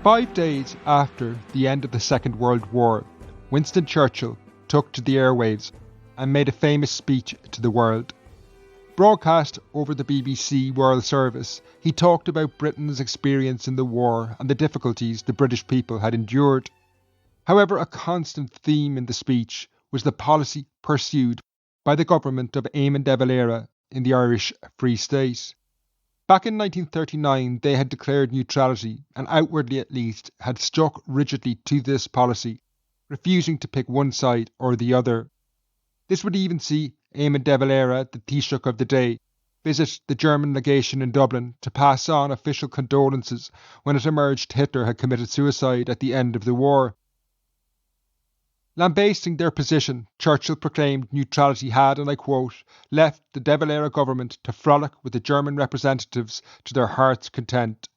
5 days after the end of the Second World War, Winston Churchill took to the airwaves and made a famous speech to the world. Broadcast over the BBC World Service, he talked about Britain's experience in the war and the difficulties the British people had endured. However, a constant theme in the speech was the policy pursued by the government of Éamon de Valera in the Irish Free State. Back in 1939, they had declared neutrality and outwardly at least had stuck rigidly to this policy, refusing to pick one side or the other. This would even see Éamon de Valera, the Taoiseach of the day, visit the German legation in Dublin to pass on official condolences when it emerged Hitler had committed suicide at the end of the war. Lambasting their position, Churchill proclaimed neutrality had, and I quote, left the de Valera government to frolic with the German representatives to their heart's content.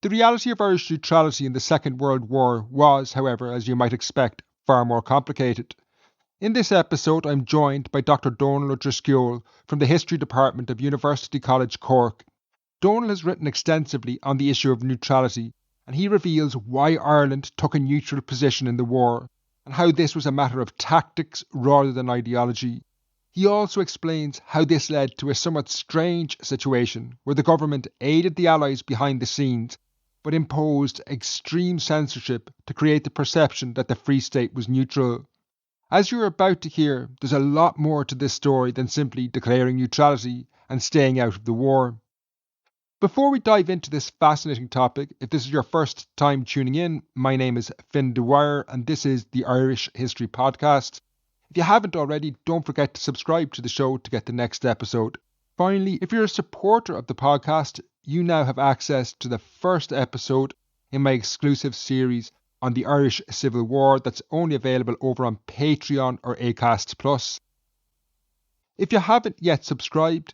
The reality of Irish neutrality in the Second World War was, however, as you might expect, far more complicated. In this episode, I'm joined by Dr Donal Ó Drisceoil from the History Department of University College Cork. Donal has written extensively on the issue of neutrality, and he reveals why Ireland took a neutral position in the war, and how this was a matter of tactics rather than ideology. He also explains how this led to a somewhat strange situation where the government aided the Allies behind the scenes, but imposed extreme censorship to create the perception that the Free State was neutral. As you're about to hear, there's a lot more to this story than simply declaring neutrality and staying out of the war. Before we dive into this fascinating topic, if this is your first time tuning in, my name is Finn Dwyer and this is the Irish History Podcast. If you haven't already, don't forget to subscribe to the show to get the next episode. Finally, if you're a supporter of the podcast, you now have access to the first episode in my exclusive series on the Irish Civil War that's only available over on Patreon or Acast+. If you haven't yet subscribed,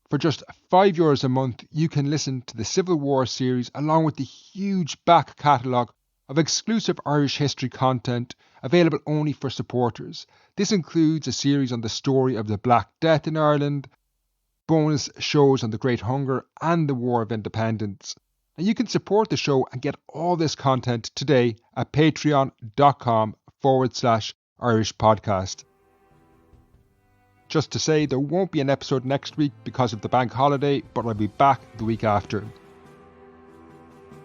for just €5 a month, you can listen to the Civil War series along with the huge back catalogue of exclusive Irish history content available only for supporters. This includes a series on the story of the Black Death in Ireland, bonus shows on the Great Hunger and the War of Independence. And you can support the show and get all this content today at patreon.com/Irish Podcast. Just to say, there won't be an episode next week because of the bank holiday, but I'll be back the week after.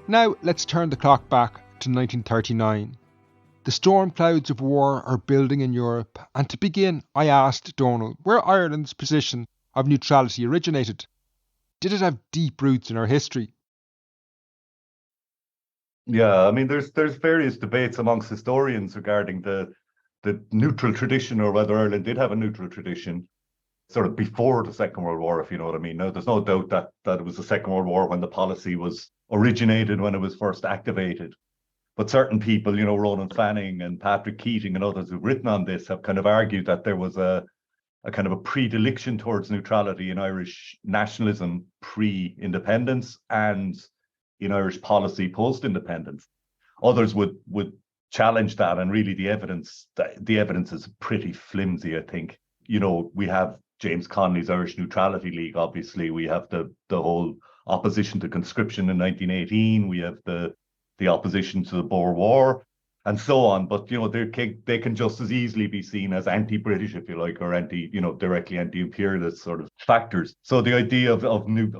Now, let's turn the clock back to 1939. The storm clouds of war are building in Europe, and to begin, I asked Donal where Ireland's position of neutrality originated. Did it have deep roots in our history? Yeah, I mean, there's various debates amongst historians regarding the neutral tradition, or whether Ireland did have a neutral tradition sort of before the Second World War, if you know what I mean. Now, there's no doubt that it was the Second World War when the policy was originated, when it was first activated. But certain people, Ronan Fanning and Patrick Keating and others who've written on this have kind of argued that there was a kind of a predilection towards neutrality in Irish nationalism pre-independence and in Irish policy post-independence. Others would challenge that, and really the evidence is pretty flimsy, I think. We have James Connolly's Irish Neutrality League, obviously. We have the whole opposition to conscription in 1918. We have the opposition to the Boer War, and so on. But they can just as easily be seen as anti-British, if you like, or directly anti-imperialist sort of factors. So the idea of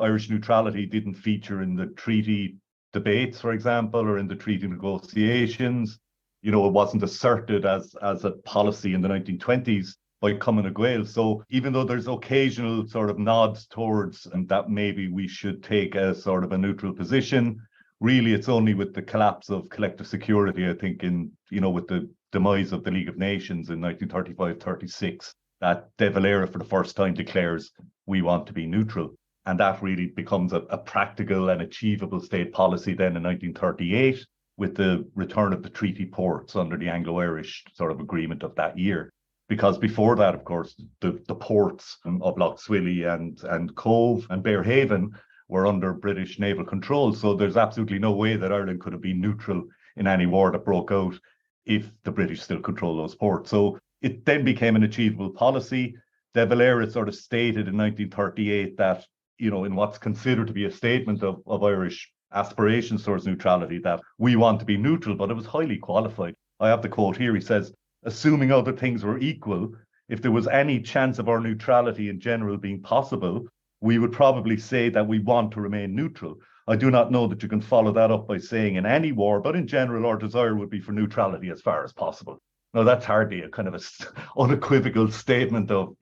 Irish neutrality didn't feature in the treaty debates, for example, or in the treaty negotiations. It wasn't asserted as a policy in the 1920s by Cumann na Gael. So even though there's occasional sort of nods towards and that maybe we should take a sort of a neutral position, really it's only with the collapse of collective security, I think, with the demise of the League of Nations in 1935-36, that de Valera for the first time declares we want to be neutral. And that really becomes a practical and achievable state policy then in 1938, with the return of the treaty ports under the Anglo-Irish sort of agreement of that year. Because before that, of course, the ports of Lough Swilly and Cove and Bearhaven were under British naval control. So there's absolutely no way that Ireland could have been neutral in any war that broke out if the British still control those ports. So it then became an achievable policy. De Valera sort of stated in 1938 that, in what's considered to be a statement of Irish aspirations towards neutrality, that we want to be neutral, but it was highly qualified. I have the quote here. He says, assuming other things were equal, if there was any chance of our neutrality in general being possible, we would probably say that we want to remain neutral. I do not know that you can follow that up by saying in any war, but in general, our desire would be for neutrality as far as possible. Now, that's hardly a kind of a unequivocal statement of,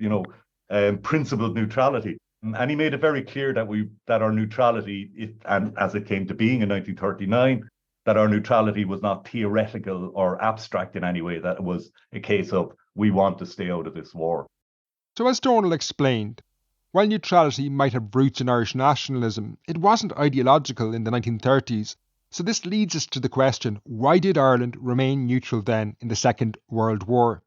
principled neutrality. And he made it very clear that our neutrality, and as it came to being in 1939, that our neutrality was not theoretical or abstract in any way, that it was a case of we want to stay out of this war. So as Donal explained, while neutrality might have roots in Irish nationalism, it wasn't ideological in the 1930s. So this leads us to the question, why did Ireland remain neutral then in the Second World War?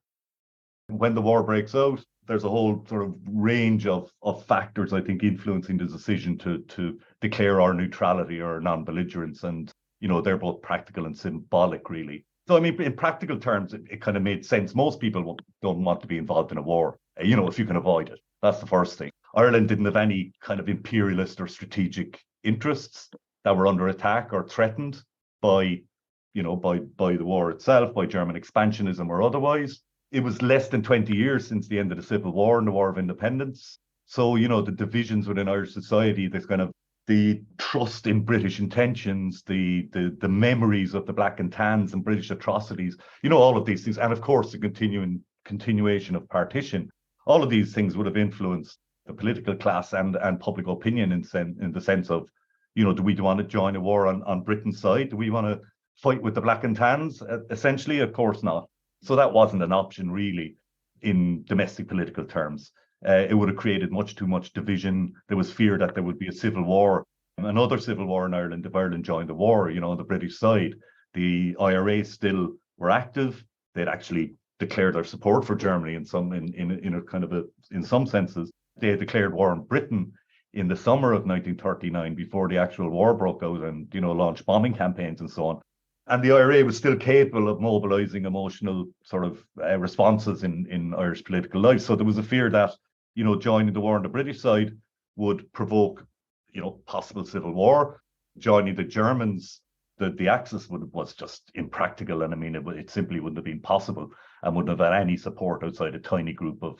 When the war breaks out, there's a whole sort of range of factors, I think, influencing the decision to declare our neutrality or non-belligerence. And, they're both practical and symbolic, really. So, I mean, in practical terms, it kind of made sense. Most people don't want to be involved in a war, if you can avoid it. That's the first thing. Ireland didn't have any kind of imperialist or strategic interests that were under attack or threatened by the war itself, by German expansionism or otherwise. It was less than 20 years since the end of the Civil War and the War of Independence. So, the divisions within Irish society, this kind of the trust in British intentions, the memories of the Black and Tans and British atrocities, all of these things. And of course, the continuation of partition. All of these things would have influenced the political class and public opinion in the sense of, do we want to join a war on Britain's side? Do we want to fight with the Black and Tans? Essentially, of course not. So that wasn't an option really in domestic political terms. It would have created much too much division. There was fear that there would be a civil war, another civil war in Ireland if Ireland joined the war, on the British side. The IRA still were active. They'd actually declared their support for Germany in some senses. They had declared war on Britain in the summer of 1939 before the actual war broke out and, launched bombing campaigns and so on. And the IRA was still capable of mobilizing emotional sort of responses in Irish political life. So there was a fear that, joining the war on the British side would provoke, possible civil war. Joining the Germans, the Axis was just impractical. And I mean, it simply wouldn't have been possible and wouldn't have had any support outside a tiny group of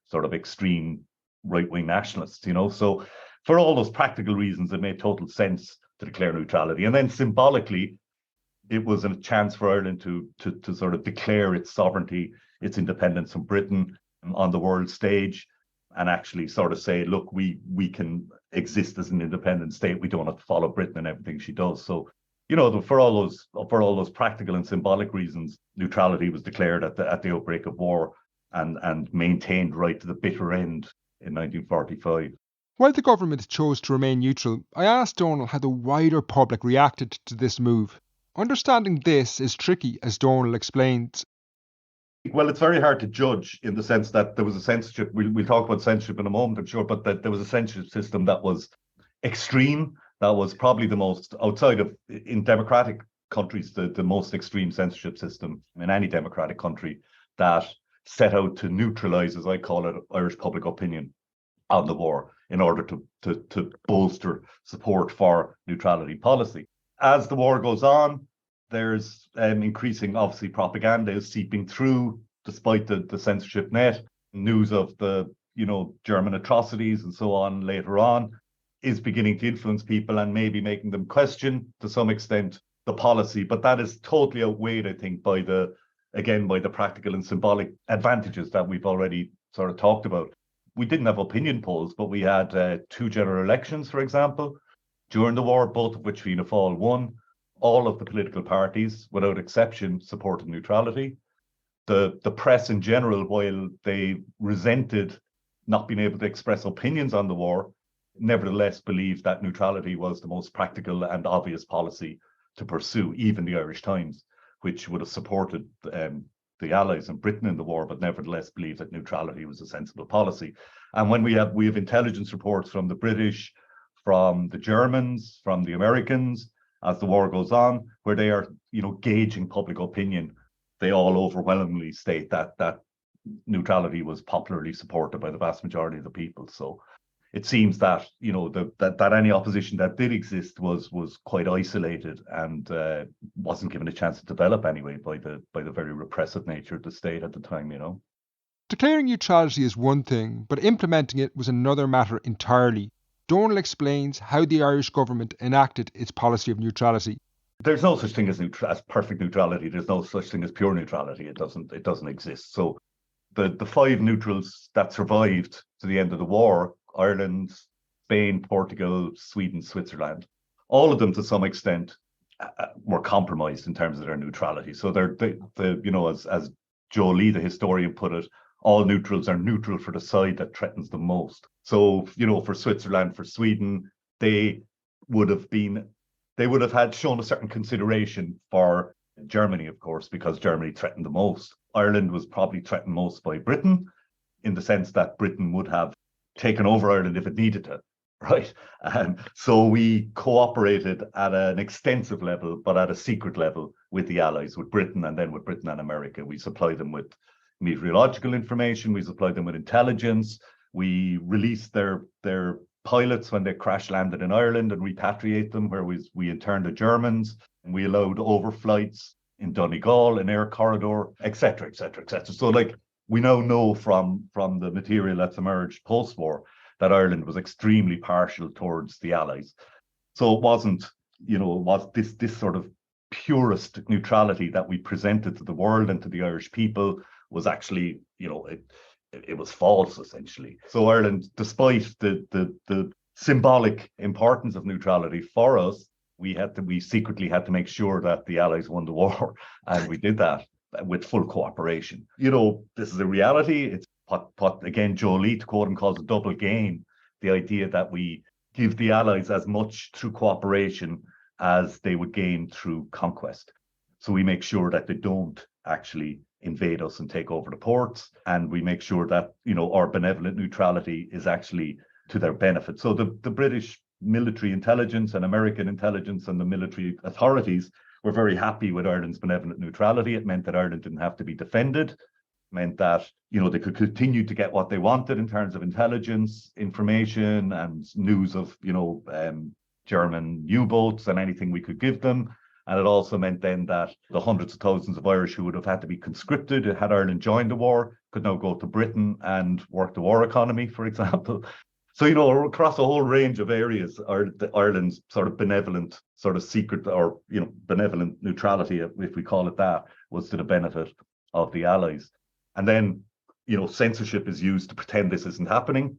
sort of extreme right-wing nationalists, So for all those practical reasons, it made total sense to declare neutrality. And then symbolically, it was a chance for Ireland to sort of declare its sovereignty, its independence from Britain on the world stage, and actually sort of say, look, we can exist as an independent state. We don't have to follow Britain in everything she does. So, for all those practical and symbolic reasons, neutrality was declared at the outbreak of war and maintained right to the bitter end in 1945. While the government chose to remain neutral, I asked Donal how the wider public reacted to this move. Understanding this is tricky, as Donal explains. Well, it's very hard to judge in the sense that there was a censorship. We'll talk about censorship in a moment, I'm sure, but that there was a censorship system that was extreme. That was probably the most, outside of, in democratic countries, the most extreme censorship system in any democratic country that set out to neutralize, as I call it, Irish public opinion on the war in order to bolster support for neutrality policy. As the war goes on, there's increasing, obviously, propaganda is seeping through, despite the censorship net. News of the, German atrocities and so on later on is beginning to influence people and maybe making them question, to some extent, the policy. But that is totally outweighed, I think, by the practical and symbolic advantages that we've already sort of talked about. We didn't have opinion polls, but we had 2 general elections, for example, during the war, both of which Fianna Fáil won. All of the political parties, without exception, supported neutrality. The press in general, while they resented not being able to express opinions on the war, nevertheless believed that neutrality was the most practical and obvious policy to pursue. Even the Irish Times, which would have supported the Allies and Britain in the war, but nevertheless believed that neutrality was a sensible policy. And when we have intelligence reports from the British, from the Germans, from the Americans, as the war goes on, where they are, gauging public opinion, they all overwhelmingly state that neutrality was popularly supported by the vast majority of the people. So it seems that, you know, that any opposition that did exist was quite isolated and wasn't given a chance to develop anyway by the very repressive nature of the state at the time, you know. Declaring neutrality is one thing, but implementing it was another matter entirely. Donal explains how the Irish government enacted its policy of neutrality. There's no such thing as perfect neutrality. There's no such thing as pure neutrality. It doesn't exist. So the five neutrals that survived to the end of the war, Ireland, Spain, Portugal, Sweden, Switzerland, all of them to some extent were compromised in terms of their neutrality. So they're you know, as Joe Lee, the historian, put it, all neutrals are neutral for the side that threatens them most. So, you know, for Switzerland, for Sweden, they would have had shown a certain consideration for Germany, of course, because Germany threatened the most. Ireland was probably threatened most by Britain, in the sense that Britain would have taken over Ireland if it needed to, right? So we cooperated at an extensive level, but at a secret level with the Allies, with Britain, and then with Britain and America. We supplied them with meteorological information, we supplied them with intelligence, we released their pilots when they crash landed in Ireland and repatriate them, where we interned the Germans, and we allowed overflights in Donegal, an air corridor, etc., etc., etc. So, like, we now know from the material that's emerged post-war that Ireland was extremely partial towards the Allies. So it wasn't, you know, it was this sort of purist neutrality that we presented to the world and to the Irish people was actually, you know, it was false, essentially. So Ireland, despite the symbolic importance of neutrality for us, we secretly had to make sure that the Allies won the war, and we did that with full cooperation. You know, this is a reality. It's what again, Joe Lee, to quote him, calls a double gain. The idea that we give the Allies as much through cooperation as they would gain through conquest. So we make sure that they don't actually invade us and take over the ports, and we make sure that, you know, our benevolent neutrality is actually to their benefit. So the British military intelligence and American intelligence and the military authorities were very happy with Ireland's benevolent neutrality. It meant that Ireland didn't have to be defended. It meant that, you know, they could continue to get what they wanted in terms of intelligence, information, and news of, you know, German U-boats and anything we could give them. And it also meant then that the hundreds of thousands of Irish who would have had to be conscripted had Ireland joined the war could now go to Britain and work the war economy, for example. So, you know, across a whole range of areas, Ireland's sort of benevolent, sort of secret, or, you know, benevolent neutrality, if we call it that, was to the benefit of the Allies. And then, you know, censorship is used to pretend this isn't happening,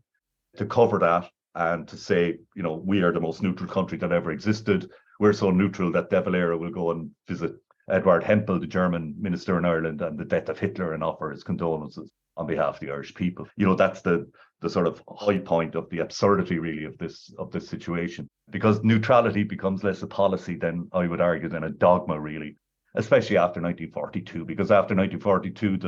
to cover that, and to say, you know, we are the most neutral country that ever existed. We're so neutral that De Valera will go and visit Edward Hempel, the German minister in Ireland, and the death of Hitler, and offer his condolences on behalf of the Irish people. You know, that's the sort of high point of the absurdity, really, of this situation, because neutrality becomes less a policy than, I would argue, than a dogma, really, especially after 1942, because after 1942,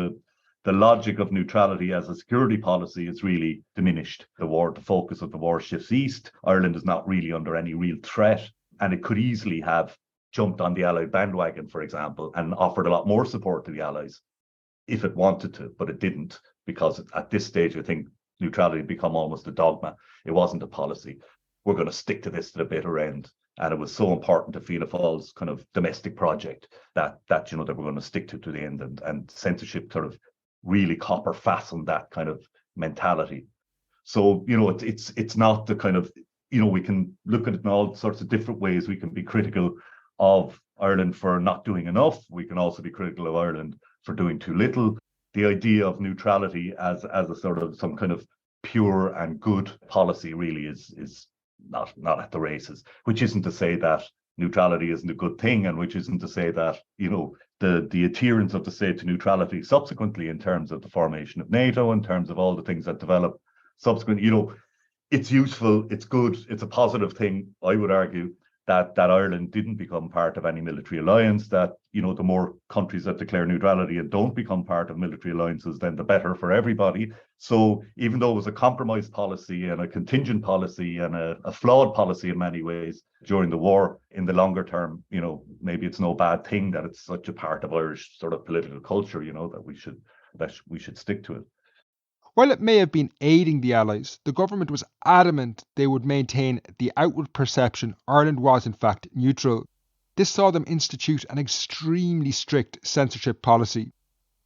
the logic of neutrality as a security policy is really diminished. The focus of the war shifts east. Ireland is not really under any real threat, and it could easily have jumped on the Allied bandwagon, for example, and offered a lot more support to the Allies if it wanted to, but it didn't, because at this stage, I think neutrality had become almost a dogma. It wasn't a policy. We're going to stick to this to the bitter end. And it was so important to Fianna Fáil's kind of domestic project that you know, that we're going to stick to the end. And censorship sort of really copper fastened that kind of mentality. So, you know, it's not the kind of, you know, we can look at it in all sorts of different ways. We can be critical of Ireland for not doing enough. We can also be critical of Ireland for doing too little. The idea of neutrality as a sort of some kind of pure and good policy really is not at the races, which isn't to say that neutrality isn't a good thing, and which isn't to say that, you know, the adherence of the state to neutrality subsequently, in terms of the formation of NATO, in terms of all the things that develop subsequently, you know, it's useful, it's good, it's a positive thing, I would argue, that Ireland didn't become part of any military alliance, that, you know, the more countries that declare neutrality and don't become part of military alliances, then the better for everybody. So even though it was a compromise policy and a contingent policy and a flawed policy in many ways during the war, in the longer term, you know, maybe it's no bad thing that it's such a part of Irish sort of political culture, you know, that we should stick to it. While it may have been aiding the Allies, the government was adamant they would maintain the outward perception Ireland was in fact neutral. This saw them institute an extremely strict censorship policy.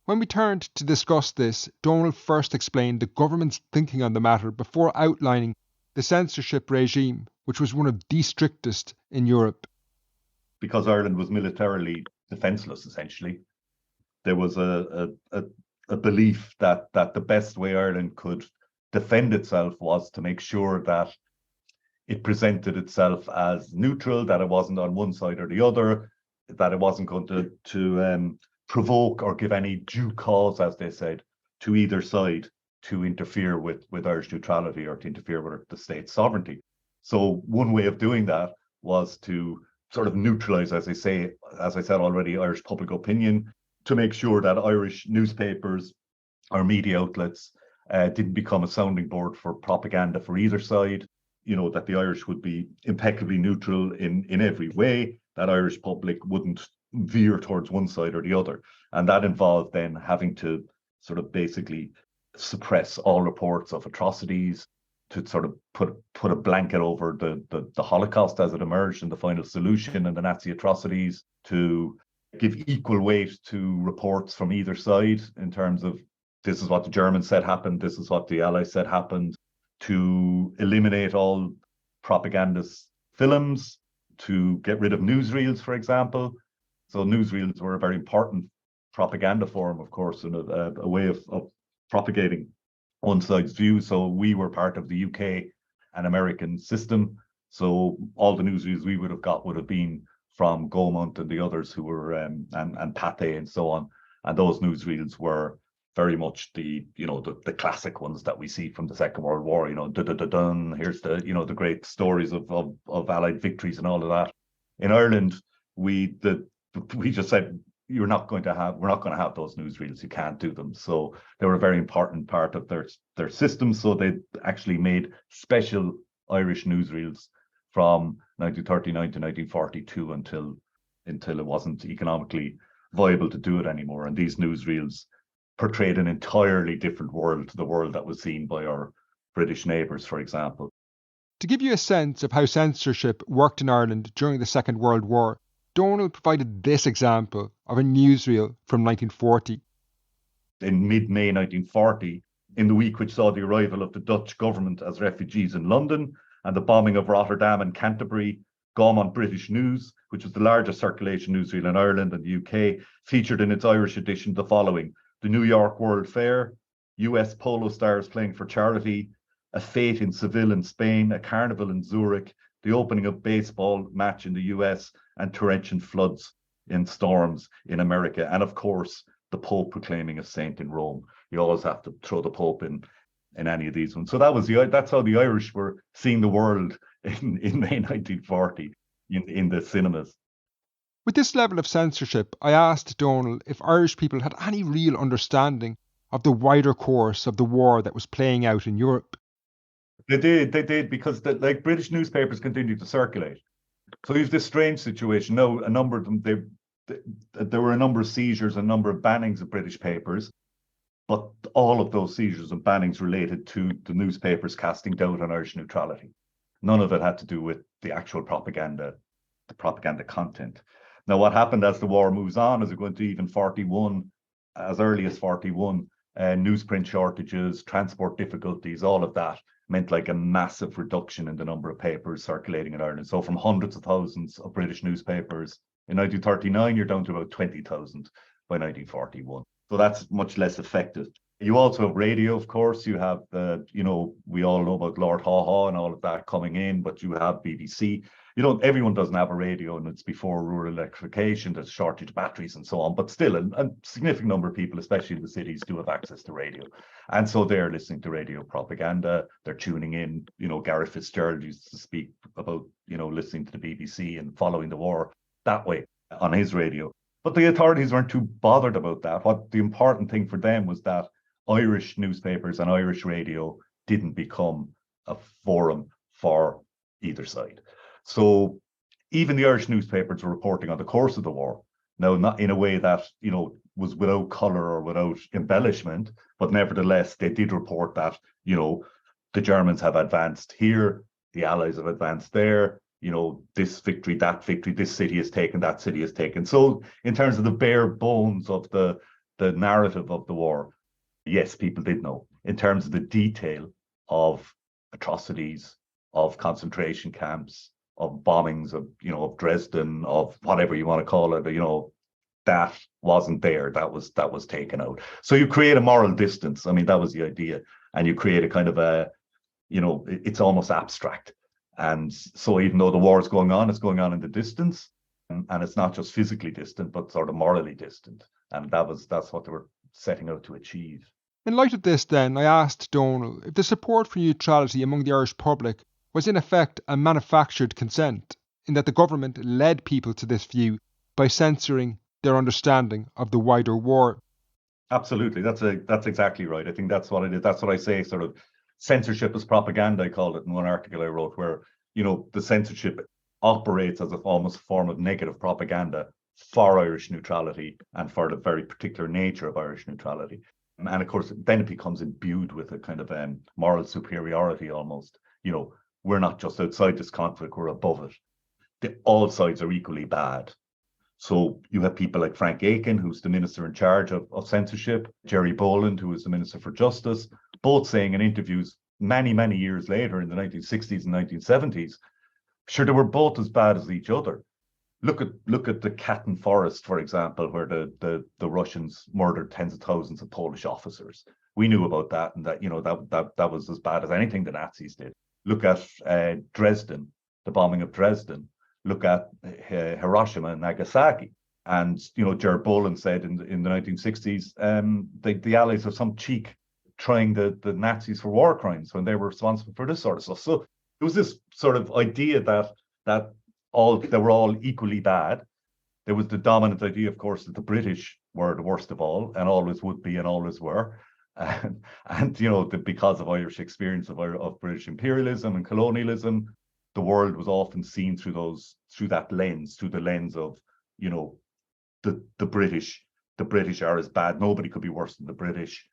When we turned to discuss this, Donal first explained the government's thinking on the matter before outlining the censorship regime, which was one of the strictest in Europe. Because Ireland was militarily defenceless, essentially, there was a belief that the best way Ireland could defend itself was to make sure that it presented itself as neutral, that it wasn't on one side or the other, that it wasn't going to provoke or give any due cause, as they said, to either side to interfere with Irish neutrality or to interfere with the state's sovereignty. So one way of doing that was to sort of neutralize, as I said already, Irish public opinion, to make sure that Irish newspapers or media outlets didn't become a sounding board for propaganda for either side, that the Irish would be impeccably neutral in every way, that Irish public wouldn't veer towards one side or the other. And that involved then having to sort of basically suppress all reports of atrocities, to sort of put a blanket over the Holocaust as it emerged and the final solution and the Nazi atrocities, to give equal weight to reports from either side in terms of this is what the Germans said happened, this is what the Allies said happened, to eliminate all propagandist films, to get rid of newsreels, for example. So newsreels were a very important propaganda form, of course, and a way of propagating one side's view. So we were part of the UK and American system. So all the newsreels we would have got would have been from Gaumont and the others who were and Pathé and so on. And those newsreels were very much the classic ones that we see from the Second World War. Here's the great stories of Allied victories and all of that. In Ireland, we just said we're not going to have those newsreels. You can't do them. So they were a very important part of their system. So they actually made special Irish newsreels from 1939 to 1942 until it wasn't economically viable to do it anymore. And these newsreels portrayed an entirely different world to the world that was seen by our British neighbours, for example. To give you a sense of how censorship worked in Ireland during the Second World War, Donal provided this example of a newsreel from 1940. In mid-May 1940, in the week which saw the arrival of the Dutch government as refugees in London and the bombing of Rotterdam and Canterbury, Gaumont British News, which was the largest circulation newsreel in Ireland and the UK, featured in its Irish edition the following: the New York World Fair, US polo stars playing for charity, a fete in Seville in Spain, a carnival in Zurich, the opening of baseball match in the US, and torrential floods and storms in America. And of course, the Pope proclaiming a saint in Rome. You always have to throw the Pope in any of these ones. So that's how the Irish were seeing the world in May 1940 in the cinemas. With this level of censorship, I asked Donal if Irish people had any real understanding of the wider course of the war that was playing out in Europe. They did, because British newspapers continued to circulate. So you have this strange situation. Now, a number of them, there were a number of seizures, a number of bannings of British papers, but all of those seizures and bannings related to the newspapers casting doubt on Irish neutrality. None of it had to do with the actual propaganda, the propaganda content. Now, what happened as the war moves on, as we go into even 41, as early as 41, newsprint shortages, transport difficulties, all of that meant like a massive reduction in the number of papers circulating in Ireland. So from hundreds of thousands of British newspapers in 1939, you're down to about 20,000 by 1941. So that's much less effective. You also have radio, of course. You have we all know about Lord Haw Haw and all of that coming in, but you have BBC. Everyone doesn't have a radio, and it's before rural electrification. There's shortage of batteries and so on, but still a significant number of people, especially in the cities, do have access to radio. And so they're listening to radio propaganda. They're tuning in. Gareth Fitzgerald used to speak about, listening to the BBC and following the war that way on his radio. But the authorities weren't too bothered about that. What the important thing for them was that Irish newspapers and Irish radio didn't become a forum for either side. So even the Irish newspapers were reporting on the course of the war. Now, not in a way that, was without color or without embellishment, but nevertheless, they did report that, the Germans have advanced here, the Allies have advanced there, this victory, that victory, this city is taken, that city is taken. So in terms of the bare bones of the narrative of the war, yes, people did know. In terms of the detail of atrocities, of concentration camps, of bombings of Dresden, of whatever you want to call it, that wasn't there. That was taken out. So you create a moral distance. I mean, that was the idea. And you create a kind of it's almost abstract. And so even though the war is going on, it's going on in the distance. And it's not just physically distant, but sort of morally distant. And that's what they were setting out to achieve. In light of this, then, I asked Donal if the support for neutrality among the Irish public was in effect a manufactured consent, in that the government led people to this view by censoring their understanding of the wider war. Absolutely, that's exactly right. I think that's what it is. That's what I say. Sort of censorship is propaganda. I called it in one article I wrote, where the censorship operates as a almost form of negative propaganda for Irish neutrality and for the very particular nature of Irish neutrality. And of course, then it becomes imbued with a kind of moral superiority almost. We're not just outside this conflict, we're above it. All sides are equally bad. So you have people like Frank Aiken, who's the minister in charge of censorship, Jerry Boland, who is the minister for justice, both saying in interviews many, many years later in the 1960s and 1970s, sure, they were both as bad as each other. Look at the Katyn Forest, for example, where the Russians murdered tens of thousands of Polish officers. We knew about that, and that was as bad as anything the Nazis did. Look at Dresden, the bombing of Dresden. Look at Hiroshima and Nagasaki. And Gerard Boland said in the 1960s, the Allies have some cheek trying the Nazis for war crimes when they were responsible for this sort of stuff. So it was this sort of idea that they were all equally bad. There was the dominant idea, of course, that the British were the worst of all and always would be and always were. And because of Irish experience of British imperialism and colonialism, the world was often seen through the lens of, the British. The British are as bad. Nobody could be worse than the British,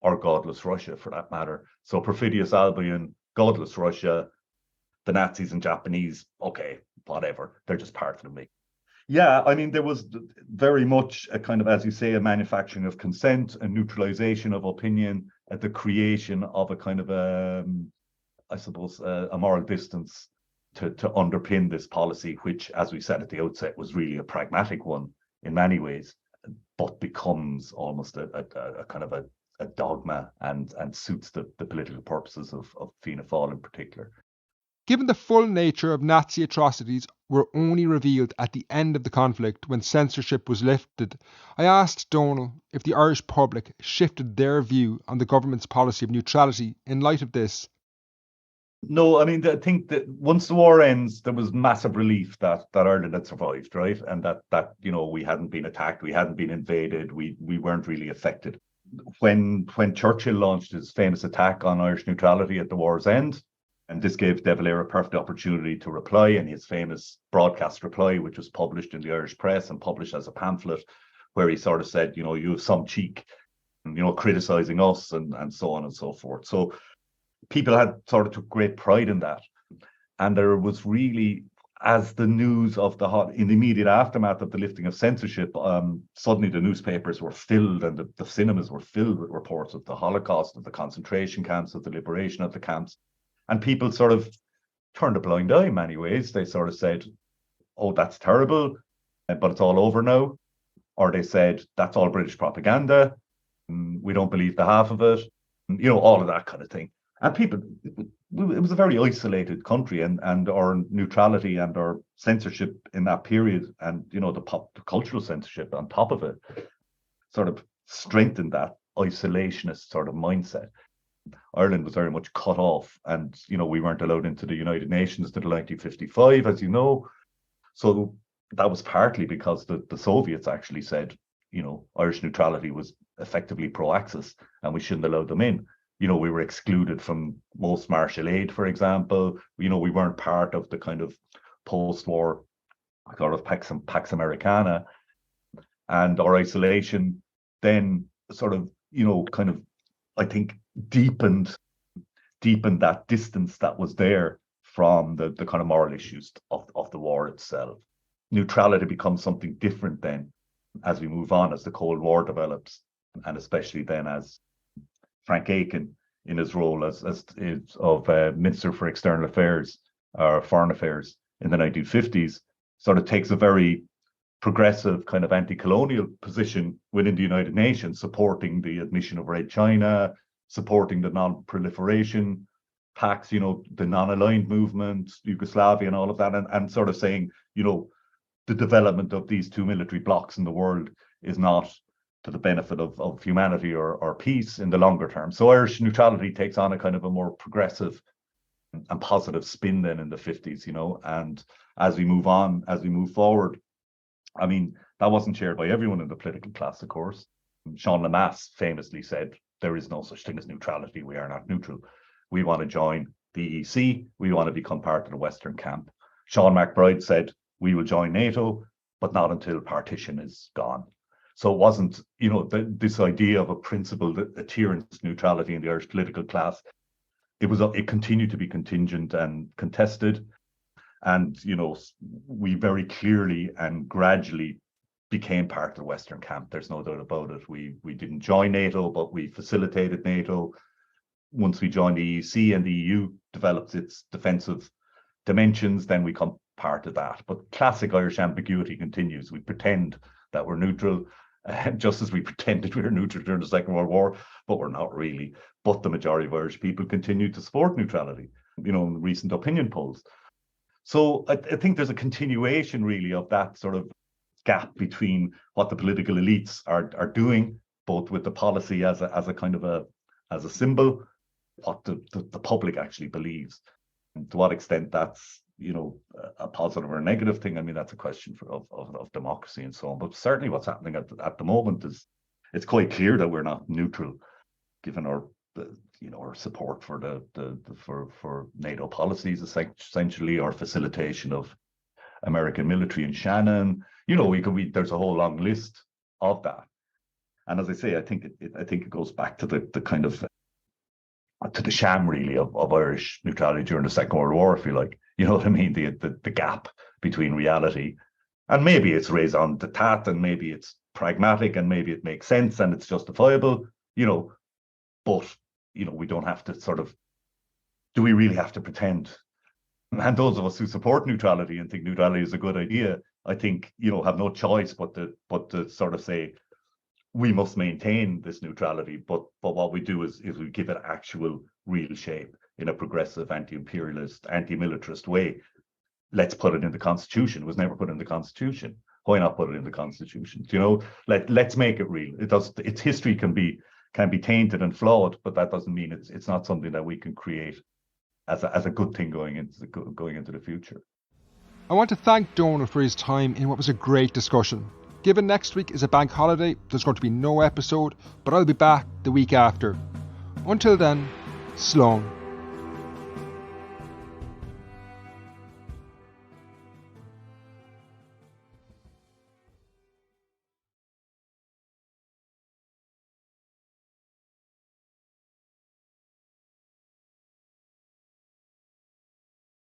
or godless Russia for that matter. So perfidious Albion, godless Russia, the Nazis and Japanese, okay, whatever. They're just part of the mix. Yeah, I mean, there was very much a kind of, as you say, a manufacturing of consent, a neutralization of opinion, the creation of a kind of a moral distance to underpin this policy, which, as we said at the outset, was really a pragmatic one in many ways, but becomes almost a kind of a dogma and suits the political purposes of Fianna Fáil in particular. Given the full nature of Nazi atrocities were only revealed at the end of the conflict when censorship was lifted, I asked Donal if the Irish public shifted their view on the government's policy of neutrality in light of this. No, I mean, I think that once the war ends, there was massive relief that Ireland had survived, right? And that we hadn't been attacked, we hadn't been invaded, we weren't really affected. When Churchill launched his famous attack on Irish neutrality at the war's end, and this gave De Valera a perfect opportunity to reply in his famous broadcast reply, which was published in the Irish press and published as a pamphlet, where he sort of said, you have some cheek, criticizing us and so on and so forth. So people had sort of took great pride in that. And there was really, as the news of in the immediate aftermath of the lifting of censorship, suddenly the newspapers were filled and the cinemas were filled with reports of the Holocaust, of the concentration camps, of the liberation of the camps. And people sort of turned a blind eye in many ways. They sort of said, oh, that's terrible, but it's all over now. Or they said, that's all British propaganda. We don't believe the half of it. All of that kind of thing. And people, it was a very isolated country, and our neutrality and our censorship in that period, and the cultural censorship on top of it, sort of strengthened that isolationist sort of mindset. Ireland was very much cut off, and we weren't allowed into the United Nations until 1955, as you know. So that was partly because the Soviets actually said, Irish neutrality was effectively pro-Axis, and we shouldn't allow them in. We were excluded from most Marshall aid, for example. We weren't part of the kind of post-war sort of Pax Americana. and our isolation then sort of, kind of, I think, deepened that distance that was there from the kind of moral issues of the war itself. Neutrality becomes something different then as we move on, as the Cold War develops, and especially then as Frank Aiken, in his role as Minister for External Affairs or Foreign Affairs in the 1950s, sort of takes a very progressive kind of anti-colonial position within the United Nations, supporting the admission of Red China, supporting the non-proliferation pacts, the non-aligned movement, Yugoslavia and all of that, and sort of saying, the development of these two military blocs in the world is not to the benefit of humanity or peace in the longer term. So Irish neutrality takes on a kind of a more progressive and positive spin then in the 50s, and as we move forward, I mean, that wasn't shared by everyone in the political class, of course. Sean Lemass famously said, there is no such thing as neutrality. We are not neutral. We want to join the EEC. We want to become part of the Western camp. Sean MacBride said, we will join NATO, but not until partition is gone. So it wasn't, this idea of a principled adherence to neutrality in the Irish political class. It continued to be contingent and contested. And, we very clearly and gradually became part of the Western camp. There's no doubt about it. We didn't join NATO, but we facilitated NATO. Once we joined the EEC and the EU developed its defensive dimensions, then we come part of that. But classic Irish ambiguity continues. We pretend that we're neutral, just as we pretended we were neutral during the Second World War, but we're not really. But the majority of Irish people continue to support neutrality, in recent opinion polls. So I think there's a continuation really of that sort of gap between what the political elites are doing, both with the policy as a kind of as a symbol, what the public actually believes. And to what extent that's, a positive or a negative thing, I mean, that's a question of democracy and so on. But certainly what's happening at the moment is it's quite clear that we're not neutral, given our support for for NATO policies, essentially, our facilitation of American military in Shannon. There's a whole long list of that. And as I say, I think it goes back to the kind of to the sham really of Irish neutrality during the Second World War, if you like. You know what I mean? The gap between reality, and maybe it's raison d'etat, and maybe it's pragmatic, and maybe it makes sense and it's justifiable, but we don't have to sort of, do we really have to pretend? And those of us who support neutrality and think neutrality is a good idea, I think, have no choice but to sort of say, we must maintain this neutrality, but what we do is we give it actual real shape in a progressive, anti-imperialist, anti-militarist way. Let's put it in the Constitution. It was never put in the Constitution. Why not put it in the Constitution? Let's make it real. Its history can be tainted and flawed, but that doesn't mean it's not something that we can create as a good thing going into the future. I want to thank Donal for his time in what was a great discussion. Given next week is a bank holiday, there's going to be no episode, but I'll be back the week after. Until then, slán.